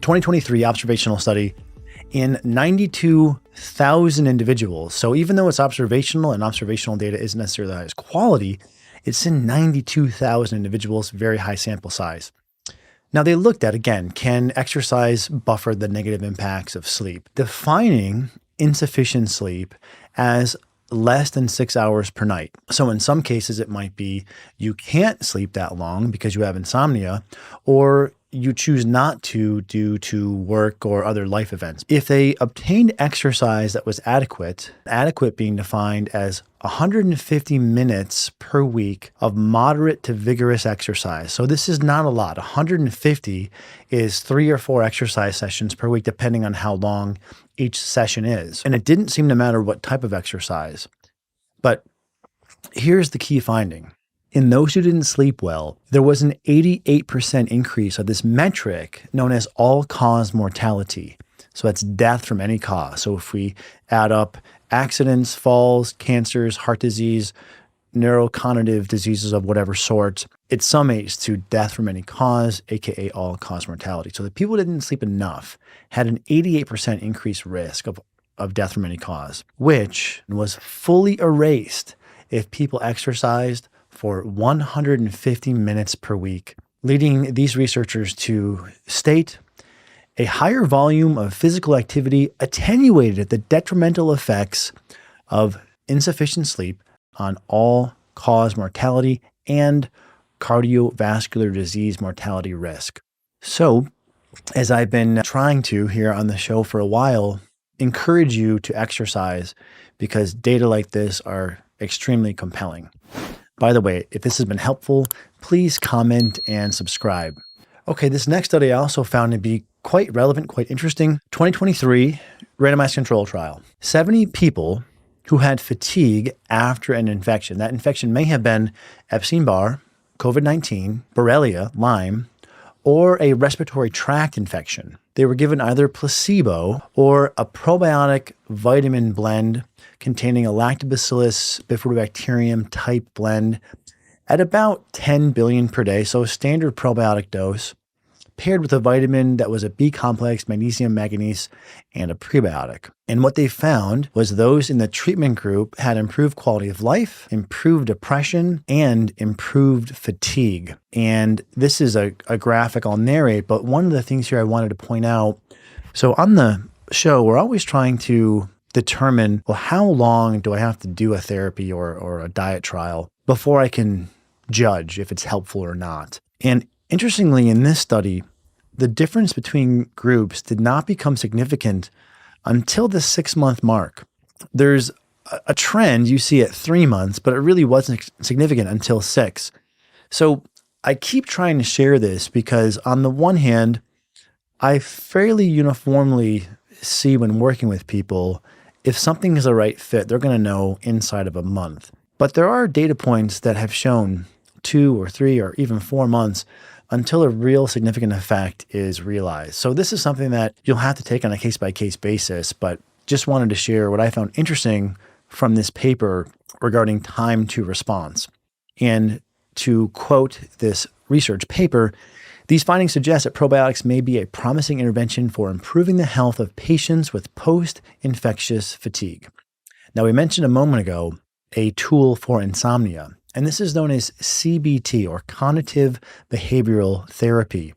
2023 observational study in 92,000 individuals. So even though it's observational and observational data isn't necessarily the highest quality, it's in 92,000 individuals, very high sample size. Now they looked at, again, can exercise buffer the negative impacts of sleep, defining insufficient sleep as less than 6 hours per night. So in some cases, it might be you can't sleep that long because you have insomnia, or you choose not to due to work or other life events. If they obtained exercise that was adequate being defined as 150 minutes per week of moderate to vigorous exercise. So this is not a lot. 150 is 3 or 4 exercise sessions per week, depending on how long each session is. And it didn't seem to matter what type of exercise. But here's the key finding. In those who didn't sleep well, there was an 88% increase of this metric known as all-cause mortality. So that's death from any cause. So if we add up accidents, falls, cancers, heart disease, neurocognitive diseases of whatever sort, it summates to death from any cause, aka all-cause mortality. So the people who didn't sleep enough had an 88% increased risk of death from any cause, which was fully erased if people exercised for 150 minutes per week, leading these researchers to state a higher volume of physical activity attenuated the detrimental effects of insufficient sleep on all-cause mortality and cardiovascular disease mortality risk. So, as I've been trying to here on the show for a while, encourage you to exercise because data like this are extremely compelling. By the way, if this has been helpful, please comment and subscribe. Okay, this next study I also found to be quite relevant, quite interesting. 2023 randomized control trial. 70 people who had fatigue after an infection. That infection may have been Epstein-Barr, COVID-19, Borrelia, Lyme, or a respiratory tract infection. They were given either placebo or a probiotic vitamin blend containing a lactobacillus bifidobacterium type blend at about 10 billion per day, so a standard probiotic dose, paired with a vitamin that was a B complex, magnesium, manganese, and a prebiotic. And what they found was those in the treatment group had improved quality of life, improved depression, and improved fatigue. And this is a graphic I'll narrate, but one of the things here I wanted to point out, so on the show, we're always trying to determine, well, how long do I have to do a therapy or a diet trial before I can judge if it's helpful or not? And interestingly, in this study, the difference between groups did not become significant until the 6-month mark. There's a trend you see at 3 months, but it really wasn't significant until 6. So I keep trying to share this because on the one hand, I fairly uniformly see when working with people, if something is a right fit, they're going to know inside of a month. But there are data points that have shown 2 or 3 or even 4 months until a real significant effect is realized. So this is something that you'll have to take on a case-by-case basis, but just wanted to share what I found interesting from this paper regarding time to response. And to quote this research paper, these findings suggest that probiotics may be a promising intervention for improving the health of patients with post-infectious fatigue. Now, we mentioned a moment ago a tool for insomnia, and this is known as CBT, or cognitive behavioral therapy.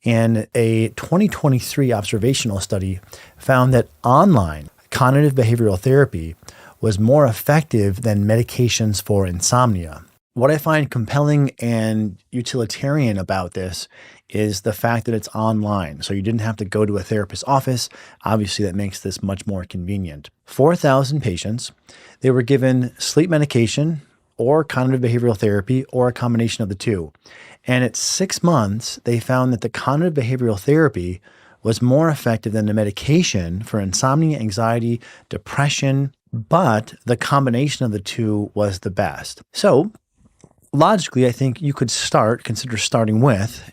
And a 2023 observational study found that online cognitive behavioral therapy was more effective than medications for insomnia. What I find compelling and utilitarian about this is the fact that it's online. So you didn't have to go to a therapist's office. Obviously, that makes this much more convenient. 4,000 patients, they were given sleep medication or cognitive behavioral therapy or a combination of the two. And at 6 months, they found that the cognitive behavioral therapy was more effective than the medication for insomnia, anxiety, depression, but the combination of the two was the best. So logically, I think you could consider starting with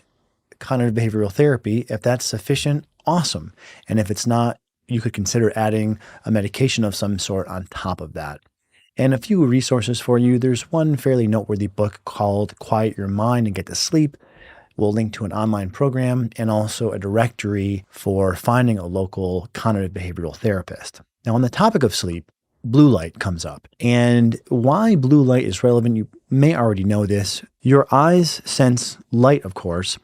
cognitive behavioral therapy. If that's sufficient, awesome. And if it's not, you could consider adding a medication of some sort on top of that. And a few resources for you. There's one fairly noteworthy book called Quiet Your Mind and Get to Sleep. We'll link to an online program and also a directory for finding a local cognitive behavioral therapist. Now, on the topic of sleep, blue light comes up. And why blue light is relevant, you may already know this. Your eyes sense light, of course,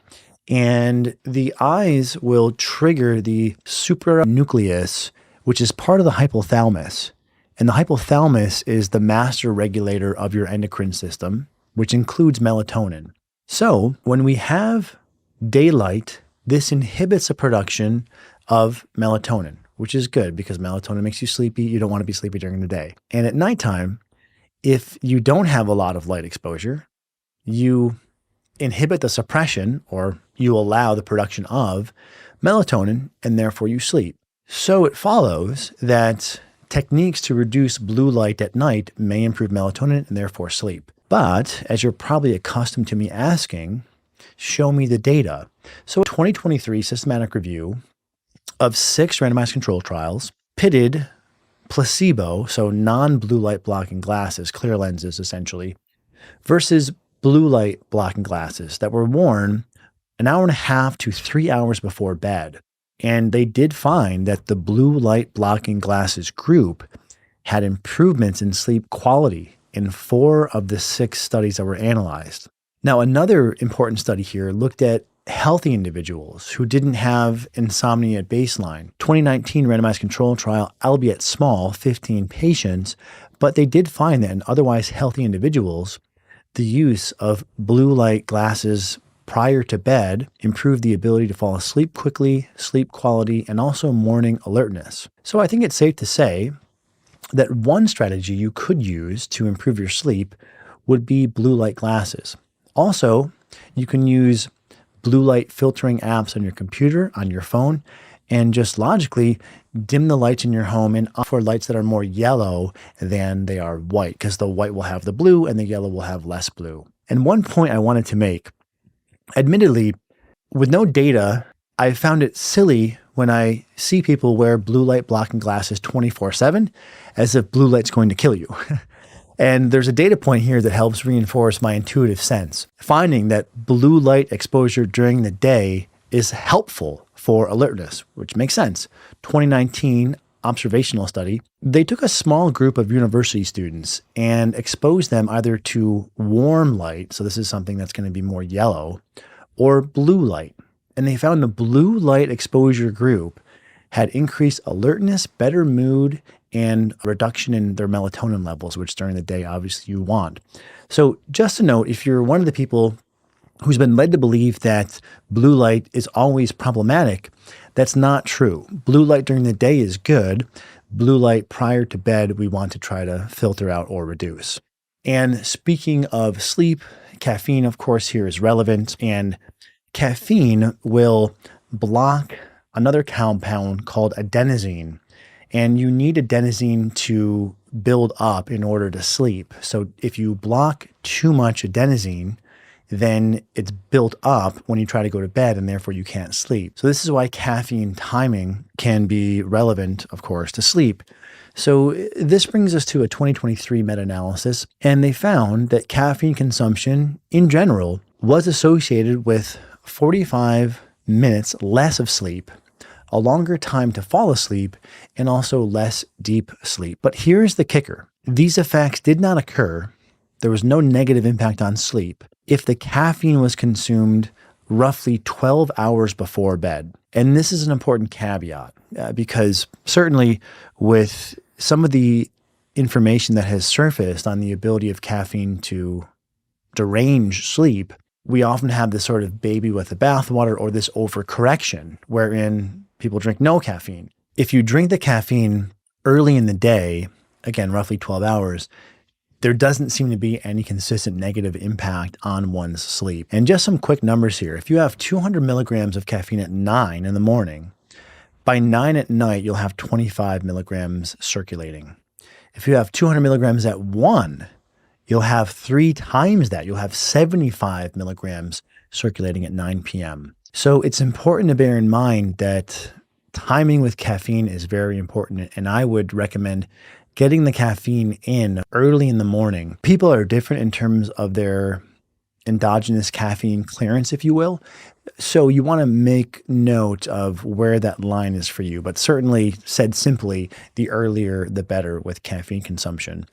and the eyes will trigger the supranucleus, which is part of the hypothalamus. And the hypothalamus is the master regulator of your endocrine system, which includes melatonin. So when we have daylight, this inhibits the production of melatonin, which is good because melatonin makes you sleepy. You don't want to be sleepy during the day. And at nighttime, if you don't have a lot of light exposure, you inhibit the suppression, or you allow the production of melatonin, and therefore you sleep. So it follows that techniques to reduce blue light at night may improve melatonin and therefore sleep. But as you're probably accustomed to me asking, show me the data. So a 2023 systematic review of 6 randomized control trials pitted placebo, so non-blue light blocking glasses, clear lenses essentially, versus blue light blocking glasses that were worn an hour and a half to 3 hours before bed. And they did find that the blue light blocking glasses group had improvements in sleep quality in 4 of the 6 studies that were analyzed. Now, another important study here looked at healthy individuals who didn't have insomnia at baseline. 2019 randomized control trial, albeit small, 15 patients, but they did find that in otherwise healthy individuals, the use of blue light glasses prior to bed improved the ability to fall asleep quickly, sleep quality, and also morning alertness. So I think it's safe to say that one strategy you could use to improve your sleep would be blue light glasses. Also, you can use blue light filtering apps on your computer, on your phone, and just logically dim the lights in your home and opt for lights that are more yellow than they are white, because the white will have the blue and the yellow will have less blue. And one point I wanted to make, admittedly, with no data, I found it silly when I see people wear blue light blocking glasses 24/7 as if blue light's going to kill you. And there's a data point here that helps reinforce my intuitive sense, finding that blue light exposure during the day is helpful for alertness, which makes sense. 2019 observational study, they took a small group of university students and exposed them either to warm light, so this is something that's going to be more yellow, or blue light. And they found the blue light exposure group had increased alertness, better mood, and a reduction in their melatonin levels, which during the day, obviously you want. So just a note, if you're one of the people who's been led to believe that blue light is always problematic, that's not true. Blue light during the day is good. Blue light prior to bed, we want to try to filter out or reduce. And speaking of sleep, caffeine, of course, here is relevant. And caffeine will block another compound called adenosine. And you need adenosine to build up in order to sleep. So if you block too much adenosine, then it's built up when you try to go to bed and therefore you can't sleep. So this is why caffeine timing can be relevant, of course, to sleep. So this brings us to a 2023 meta-analysis, and they found that caffeine consumption in general was associated with 45 minutes less of sleep, a longer time to fall asleep, and also less deep sleep. But here's the kicker. These effects did not occur. There was no negative impact on sleep if the caffeine was consumed roughly 12 hours before bed. And this is an important caveat because certainly with some of the information that has surfaced on the ability of caffeine to derange sleep, we often have this sort of baby with the bathwater or this overcorrection wherein people drink no caffeine. If you drink the caffeine early in the day, again, roughly 12 hours, there doesn't seem to be any consistent negative impact on one's sleep. And just some quick numbers here. If you have 200 milligrams of caffeine at 9 in the morning, by 9 at night, you'll have 25 milligrams circulating. If you have 200 milligrams at 1, you'll have 3 times that. You'll have 75 milligrams circulating at 9 p.m. So it's important to bear in mind that timing with caffeine is very important, and I would recommend getting the caffeine in early in the morning. People are different in terms of their endogenous caffeine clearance, if you will. So you want to make note of where that line is for you, but certainly said simply, the earlier the better with caffeine consumption.